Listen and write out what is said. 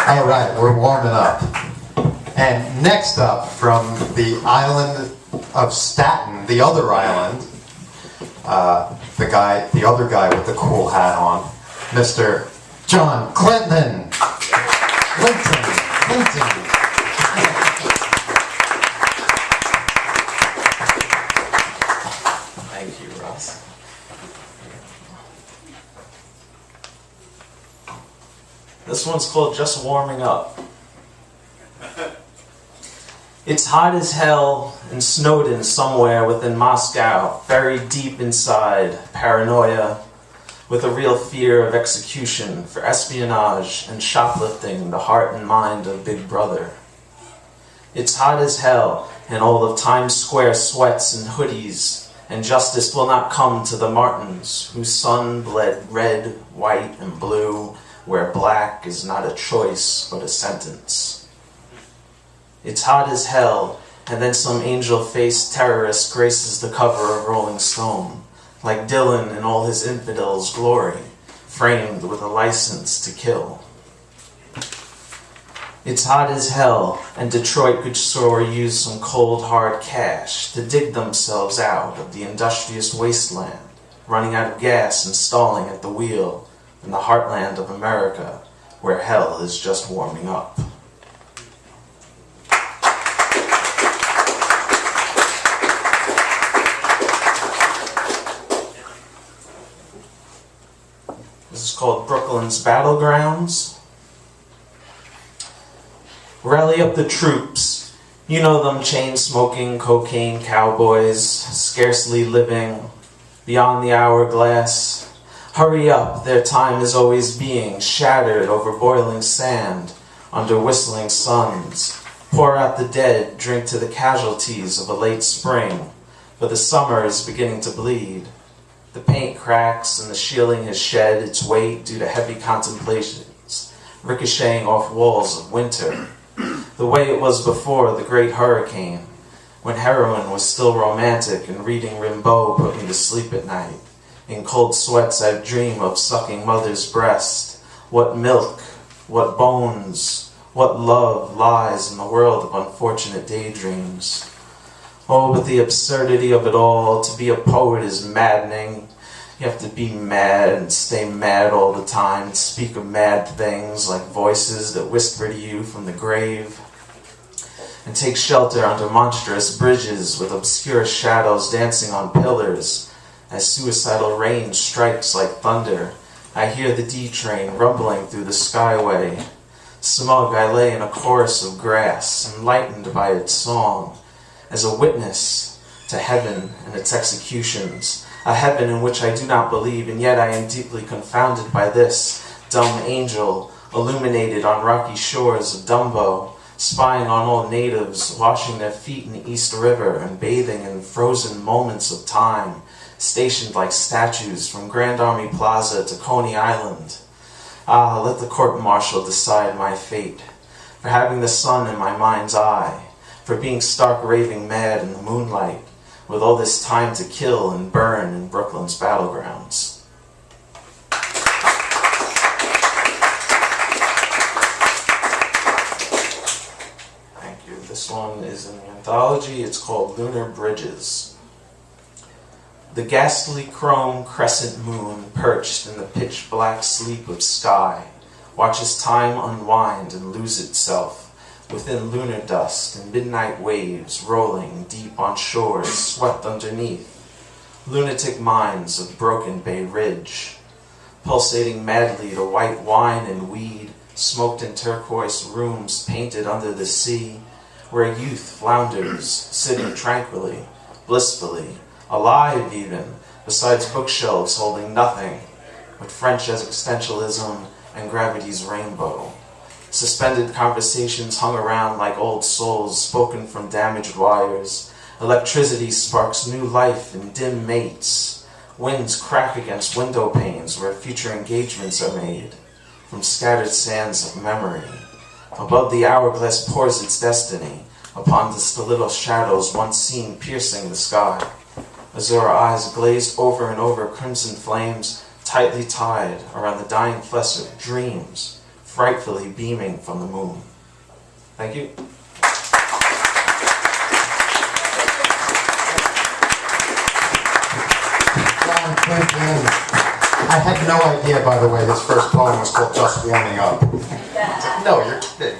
All right, we're warming up. And next up, from the island of Staten, the other island, the other guy with the cool hat on, Mr. John Clinton. Clinton. Thank you, Russ. This one's called Just Warming Up. It's hot as hell in Snowden somewhere within Moscow, buried deep inside paranoia, with a real fear of execution for espionage and shoplifting the heart and mind of Big Brother. It's hot as hell in all of Times Square sweats and hoodies, and justice will not come to the Martins, whose son bled red, white, and blue, where black is not a choice but a sentence. It's hot as hell, and then some angel-faced terrorist graces the cover of Rolling Stone, like Dylan in all his infidel's glory, framed with a license to kill. It's hot as hell, and Detroit could sure use some cold, hard cash to dig themselves out of the industrious wasteland, running out of gas and stalling at the wheel in the heartland of America, where hell is just warming up. This is called Brooklyn's Battlegrounds. Rally up the troops. You know them chain-smoking, cocaine cowboys, scarcely living beyond the hourglass. Hurry up, their time is always being shattered over boiling sand under whistling suns. Pour out the dead, drink to the casualties of a late spring, for the summer is beginning to bleed. The paint cracks and the shielding has shed its weight due to heavy contemplations, ricocheting off walls of winter, the way it was before the great hurricane, when heroin was still romantic and reading Rimbaud put me to sleep at night. In cold sweats I dream of sucking mother's breast. What milk, what bones, what love lies in the world of unfortunate daydreams. Oh, but the absurdity of it all. To be a poet is maddening. You have to be mad and stay mad all the time, speak of mad things like voices that whisper to you from the grave, and take shelter under monstrous bridges with obscure shadows dancing on pillars. As suicidal rain strikes like thunder, I hear the D-train rumbling through the skyway. Smug I lay in a chorus of grass, enlightened by its song, as a witness to heaven and its executions, a heaven in which I do not believe, and yet I am deeply confounded by this dumb angel, illuminated on rocky shores of Dumbo, spying on all natives, washing their feet in the East River and bathing in frozen moments of time, stationed like statues from Grand Army Plaza to Coney Island. Ah, let the court-martial decide my fate, for having the sun in my mind's eye, for being stark raving mad in the moonlight, with all this time to kill and burn in Brooklyn's battlegrounds. Thank you. This one is in the anthology. It's called Lunar Bridges. The ghastly chrome crescent moon, perched in the pitch-black sleep of sky, watches time unwind and lose itself within lunar dust and midnight waves rolling deep on shores swept underneath. Lunatic minds of Broken Bay Ridge, pulsating madly to white wine and weed, smoked in turquoise rooms painted under the sea, where youth flounders, sitting tranquilly, blissfully, alive even, besides bookshelves holding nothing but French existentialism and gravity's rainbow. Suspended conversations hung around like old souls spoken from damaged wires. Electricity sparks new life in dim mates. Winds crack against window panes where future engagements are made from scattered sands of memory. Above the hourglass pours its destiny upon the stiletto shadows once seen piercing the sky. Azure eyes glazed over and over crimson flames tightly tied around the dying flesh of dreams, frightfully beaming from the moon. Thank you. John Clinton. I had no idea, by the way, this first poem was called Just Warming Up. No, you're kidding.